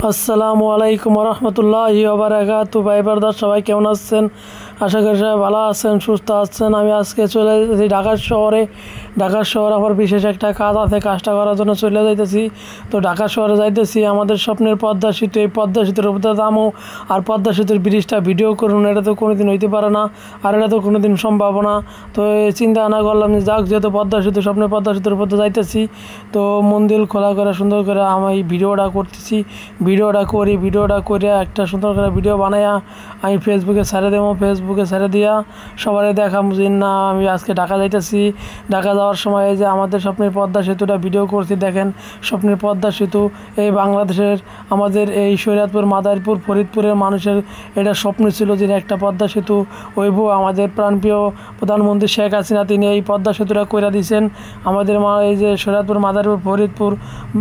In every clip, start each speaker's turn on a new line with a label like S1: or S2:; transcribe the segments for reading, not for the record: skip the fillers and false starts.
S1: আসসালামু আলাইকুম রহমতুল্লাহি ওয়া বারাকাতুহু। ভাই ব্রাদার সবাই কেমন আছেন? আশা করি সবাই ভালো আছেন, সুস্থ আছেন। আমি আজকে চলে যেতেছি ঢাকা শহরে। আমার বিশেষ একটা কাজ আছে, কাজটা করার জন্য চলে যাইতেছি। তো ঢাকা শহরে যাইতেছি, আমাদের স্বপ্নের পদ্মা সেতু, এই পদ্মা সেতুর উপরে দামও আর পদ্মা সেতুর ব্রিজটা ভিডিও করুন, এটা তো কোনো দিন হইতে পারে না, আর এটা তো কোনো দিন সম্ভব না। তো এই চিন্তা ভাবনা করলাম যে যাক, যেহেতু পদ্মা সেতু, স্বপ্নের পদ্মা সেতুর উপরে যাইতেছি, তো মন দিল খোলা করে সুন্দর করে আমি এই ভিডিওটা করতেছি। ভিডিওটা করে একটা সুন্দর করে ভিডিও বানাইয়া আমি ফেসবুকে ছেড়ে দেবো। ফেসবুকে ছেড়ে দিয়া সবাই দেখাম যে না, আমি আজকে ঢাকা যাইতেছি। ঢাকা যাওয়ার সময় এই যে আমাদের স্বপ্নের পদ্মা সেতুটা ভিডিও করছি, দেখেন স্বপ্নের পদ্মা সেতু। এই বাংলাদেশের আমাদের এই শরীয়তপুর, মাদারীপুর, ফরিদপুরের মানুষের এটা স্বপ্ন ছিল যে একটা পদ্মা সেতু হইব। আমাদের প্রাণপ্রিয় প্রধানমন্ত্রী শেখ হাসিনা তিনি এই পদ্মা সেতুটা কইরা দিয়েছেন। আমাদের এই যে শরীয়তপুর, মাদারীপুর, ফরিদপুর,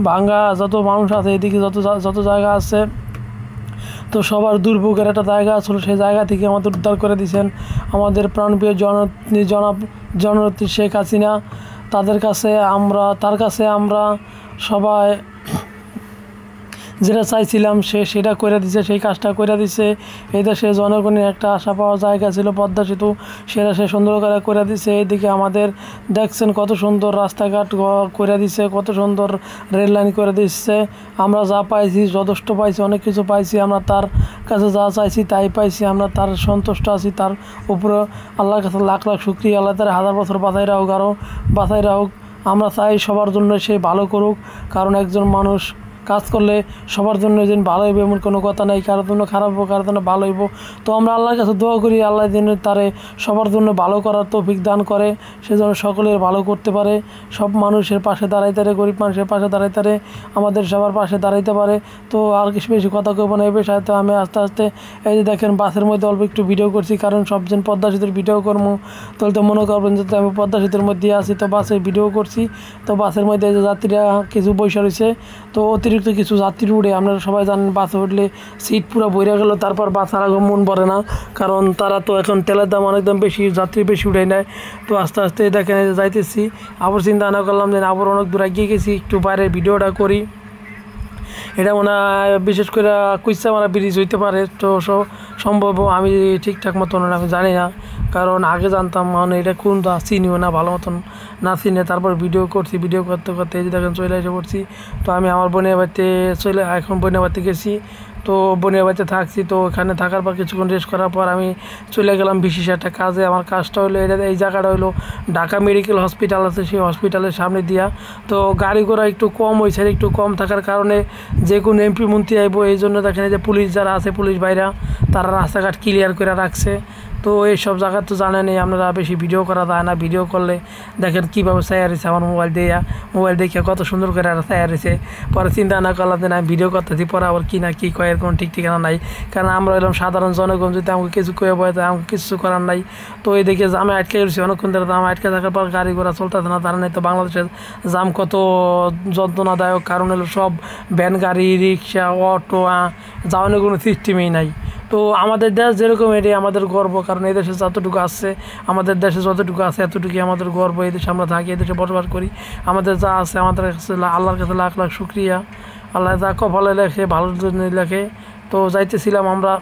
S1: ভাঙ্গা যত মানুষ আছে, এদিকে যত জায়গা আছে, তো সবার দুর্ভোগের একটা জায়গা ছিল, সেই জায়গা থেকে আমাদের উদ্ধার করে দিয়েছেন আমাদের প্রাণপ্রিয় জননেত্রী শেখ হাসিনা। তার কাছে আমরা সবাই যেটা চাইছিলাম সেটা করে দিছে, সেই কাজটা করে দিছে। এই দেশে জনগণের একটা আশা পাওয়ার জায়গা ছিল পদ্মা সেতু, সেটা সে সুন্দর করে দিছে। এইদিকে আমাদের দেখছেন কত সুন্দর রাস্তাঘাট করে দিছে, কত সুন্দর রেল লাইন করে দিচ্ছে। আমরা যা পাইছি যথেষ্ট পাইছি, অনেক কিছু পাইছি। আমরা তার কাছে যা চাইছি তাই পাইছি, আমরা তার সন্তুষ্ট আছি। তার উপরে আল্লাহর কাছে লাখ লাখ শুকরিয়া। আল্লাহ তার হাজার বছর বাঁচাই রাখুক, আরও বাঁচাই রাখুক। আমরা চাই সবার জন্য সে ভালো করুক, কারণ একজন মানুষ কাজ করলে সবার জন্য যেন ভালো হইব এমন কোনো কথা নাই। কারোর জন্য খারাপ হবো, কারোর জন্য ভালো হইব। তো আমরা আল্লাহর কাছে দোয়া করি, আল্লাহ যেন তারে সবার জন্য ভালো করার তৌফিক দান করে, সে যেন সকলের ভালো করতে পারে, সব মানুষের পাশে দাঁড়াইতে পারে, গরিব মানুষের পাশে দাঁড়াইতে পারে, আমাদের সবার পাশে দাঁড়াইতে পারে। তো আর কিছু বেশি কথা কইব না, এই বিষয়ে তো আমি আস্তে আস্তে এই যে দেখেন বাসের মধ্যে অল্প একটু ভিডিও করছি, কারণ সবজন পদ্মা সেতুর ভিডিও করবো, তাহলে তো মনে করবেন যে আমি পদ্মা সেতুর মধ্যে আছি। তো বাসের ভিডিও করছি, তো বাসের মধ্যে যে যাত্রীরা কিছু বসে রয়েছে, তো অতিরিক্ত কিছু যাত্রী উঠে, আপনারা সবাই জানেন বাসে উঠলে সিট পুরো ভরে গেল, তারপর বাস আর মন ভরে না, কারণ তারা তো এখন তেলের দাম অনেক দাম বেশি, যাত্রী বেশি উঠে নেয়। তো আস্তে আস্তে দেখেন যাইতেছি, আবার চিন্তা ভাবনা করলাম যে আবার অনেক দূর এগিয়ে গেছি, একটু বাইরে ভিডিওটা করি। এটা মনে হয় বিশেষ করে কুইচা মারা ব্রিজ হইতে পারে, তো সম্ভব আমি ঠিকঠাক মতন আমি জানি না, কারণ আগে জানতাম, মানে এটা কোন চিনিও না ভালো মতন, না চিনে তারপর ভিডিও করছি। ভিডিও করতে করতে এই যে দেখেন চলে এসে পড়ছি। তো আমি আমার বোনের বাড়িতে এখন বোনের বাড়িতে গেছি, তো বোনের বাড়িতে থাকছি। তো ওখানে থাকার পর কিছুক্ষণ রেস্ট করার পর আমি চলে গেলাম বিশেষ একটা কাজে। আমার কাজটা হলো এই জায়গাটা হলো ঢাকা মেডিকেল হসপিটাল আছে, সেই হসপিটালের সামনে দিয়া। তো গাড়ি ঘোড়া একটু কম, ওই সাইডে একটু কম থাকার কারণে যে কোনো এমপি মন্ত্রী আইব, এই জন্য দেখেন যে পুলিশ যারা আছে, পুলিশ ভাইরা তারা রাস্তাঘাট ক্লিয়ার করে রাখছে। তো এইসব জায়গা তো জানেনই, আপনারা বেশি ভিডিও করা যায় না। ভিডিও করলে দেখেন কীভাবে ছায়া রয়েছে, আমার মোবাইল দেখে কত সুন্দর করে ছায়া রয়েছে। পরে চিন্তা না করলাম যে না ভিডিও করতেছি, পরে আবার কী না কী কয়ের কোনো ঠিক ঠিকানা নাই, কারণ আমরা এলাম সাধারণ জনগণ, যদি আমাকে কিছু কয়ে বয়ে তাই আমাকে কিছু করার নাই। তো এই দেখে জামে আটকে গেছি অনেকক্ষণ ধরে। জামে আটকে থাকার পর গাড়ি ঘোড়া চলতেছে না, তার নাই তো বাংলাদেশের জাম কত যন্ত্রণাদায়ক, কারণ হলো সব ভ্যান গাড়ি, রিক্সা, অটো, যাওয়ানোর কোনো সিস্টেমই নাই। তো আমাদের দেশ যেরকম, এটাই আমাদের গর্ব, কারণ এই দেশে যতটুকু আছে, আমাদের দেশে যতটুকু আছে এতটুকুই আমাদের গর্ব। এই দেশে আমরা থাকি, এই দেশে বসবাস করি, আমাদের যা আছে আমাদের কাছে আল্লাহর কাছে লাখ লাখ শুকরিয়া। আল্লাহ যা কপালে লেখে ভালোর জন্য লেখে। তো যাইতেছিলাম আমরা,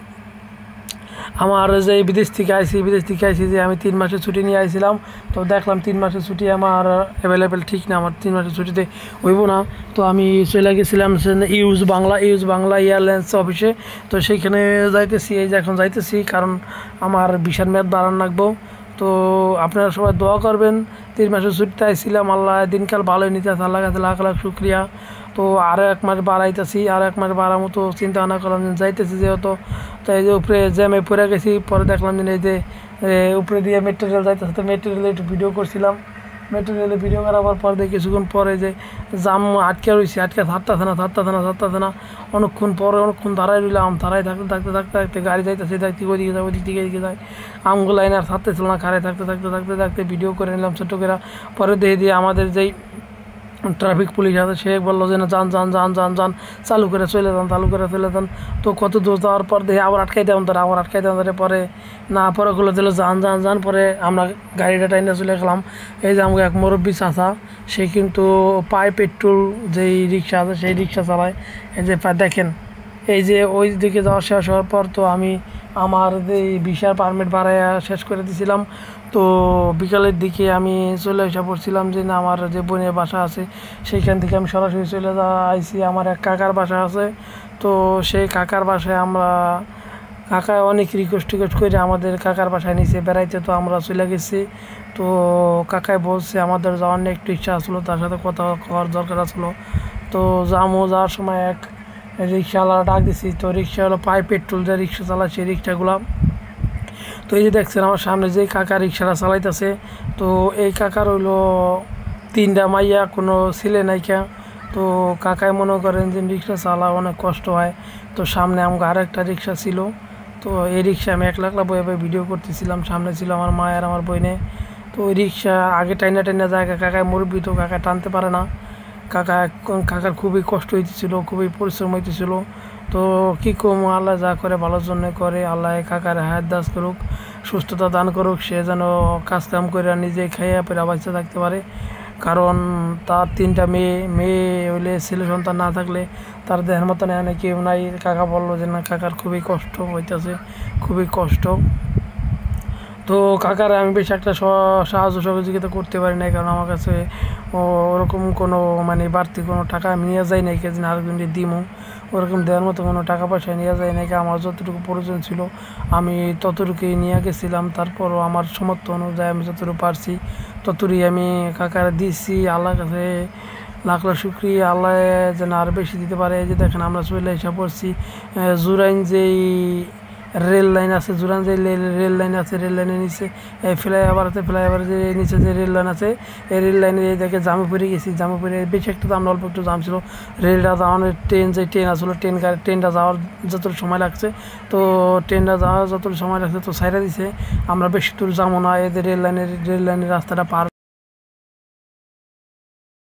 S1: আমার যে বিদেশ থেকে আইসি যে আমি 3 মাসের ছুটি নিয়ে আইছিলাম। তো দেখলাম 3 মাসের ছুটি আমার অ্যাভেলেবেল ঠিক না, আমার 3 মাসের ছুটিতে হইব না। তো আমি চলে গেছিলাম ইউজ বাংলা এয়ারলাইন্স অফিসে। তো সেইখানে যাইতেছি, এই যে এখন যাইতেছি, কারণ আমার ভিসার মেয়াদ বাড়ানো লাগবো। তো আপনারা সবাই দোয়া করবেন। 3 মাসের ছুটিতে আইছিলাম, আল্লাহ দিনকাল ভালোই নিতে আছে, আল্লাহর কাছে লাখ লাখ শুক্রিয়া। তো আরও 1 মাস বাড়াইতেছি, আরও 1 মাস বাড়ার মতো চিন্তা ভাবনা করলাম যাইতেছি যেহেতু। তো এই যে উপরে জ্যামে পড়ে গেছি, পরে দেখলাম যে এই যে উপরে দিয়ে মেট্রো রেল যাইতেছে, তো মেট্রো রেলে একটু ভিডিও করছিলাম। মেট্রো রেলে ভিডিও করার পর দেখি কিছুক্ষণ পরে যে জাম আটকে রয়েছে, থাকতেছে না। অনেকক্ষণ দাঁড়াই রইলাম, দাঁড়াই থাকতে গাড়ি যাইতেছে, দেখতে ওইদিকে যায়, ওইদিক থেকে এদিকে যায়, আমগুলো লাইন আর থাকতেছিল না। খাড়াই থাকতে ভিডিও করে নিলাম ছোটো করে। পরে দিয়ে আমাদের যেই ট্রাফিক পুলিশ আছে, সে বললো যে না যান চালু করে চলে যান। তো কত দূর যাওয়ার পর দেখে আবার আটকাই দেওয়ান ধরে পরে না, পরে খুলে দিল যান। পরে আমরা গাড়িটা টাইনে চলে গেলাম। এই যে আমাকে এক মুরব্বী চাচা, সে কিন্তু পায় পেট্রোল যেই রিক্সা আছে সেই রিক্সা চালায়। এই যে দেখেন এই যে ওই দিকে যাওয়া শেষ হওয়ার পর তো আমি আমার এই ভিসার পারমিট বাড়াইয়া শেষ করে দিয়েছিলাম। তো বিকালের দিকে আমি চলে এসে পড়ছিলাম যে না আমার যে বোনের বাসা আছে সেইখান থেকে আমি সরাসরি চলে আইছি আমার এক কাকার বাসা আছে। তো সেই কাকার বাসায় আমরা কাকা অনেক রিকোয়েস্ট করে আমাদের কাকার বাসায় নিচে বেড়াইতে, তো আমরা চলে গেছি। তো কাকাই বলছে আমাদের যাওয়ার নিয়ে একটু ইচ্ছা আসলো, তার সাথে কথা কওয়ার দরকার আসলো। তো যাওয়ার সময় এক রিক্সাওয়ালা ডাক দিছি। তো রিক্সাওয়ালা পায় পেট্রোল যে রিক্সা চালায় সেই রিক্সাগুলো। তো এই যে দেখছেন আমার সামনে যে কাকা রিক্সাটা চালাইতেছে, তো এই কাকার হইলো 3টা মাইয়া, কোনো ছেলে নাইকা। তো কাকাই মনে করেন যে রিক্সা চালা অনেক কষ্ট হয়। তো সামনে আমাকে আরেকটা রিক্সা ছিল, তো এই রিক্সা আমি একলা বয়ে ভিডিও করতেছিলাম। সামনে ছিল আমার মা আর আমার বইনে। তো ওই রিক্সা আগে টাইনা যায়, কাকায় মুরব্বী তো কাকা টানতে পারে না। কাকার খুবই কষ্ট হইতেছিল, খুবই পরিশ্রম হইতেছিল। তো কী কম, আল্লাহ যা করে ভালোর জন্য করে। আল্লাহ কাকার হায়াত দাস করুক, সুস্থতা দান করুক, সে যেন কাজকাম করে নিজে খাইয়া পেরা বাচ্চা থাকতে পারে। কারণ তার 3টা মেয়ে হইলে ছেলে সন্তান না থাকলে তার দেহের মতন এখানে কেউ নাই। কাকা বললো যে না কাকার খুবই কষ্ট হইতেছে, খুবই কষ্ট। তো কাকার আমি বেশ একটা সাহায্য সহযোগিতা করতে পারি নাই, কারণ আমার কাছে ওরকম কোনো মানে বাড়তি কোনো টাকা আমি নিয়ে যাই নাই যে আরেকজনকে দিমো, ওরকম দেওয়ার মতো কোনো টাকা পয়সা নিয়ে যায় নাকি। আমার যতটুকু প্রয়োজন ছিল আমি ততটুকুই নিয়ে গেছিলাম। তারপরও আমার সামর্থ্য অনুযায়ী আমি যতটুকু পারছি ততটুকুই আমি কাকার দিচ্ছি। আল্লাহর কাছে লাখ লাখ শুক্রিয়া, আল্লাহ যেন আরও বেশি দিতে পারে। এই যে দেখেন আমরা চলে এসে পড়ছি জুরাইন যেই রেল লাইন আছে, জুরাইন যে রেল লাইন আছে, রেল লাইনের নিচে ফ্লাইওভার আছে, ফ্লাইওভার যে নিচে যে রেল লাইন আছে এই রেল লাইনে এই দেখে জামুপুরে গেছি। জামুপুরে বেশি একটু দাম, অল্প একটু দাম ছিল। রেলটা যাওয়ানোর ট্রেন আসলো, ট্রেনটা যাওয়ার যতটুকু সময় লাগছে, তো ট্রেনটা যাওয়ার যতটুকু সময় লাগছে তো সাইডে দিছে। আমরা বেশি দূর যাবো না, এদের রেল লাইনের রাস্তাটা পার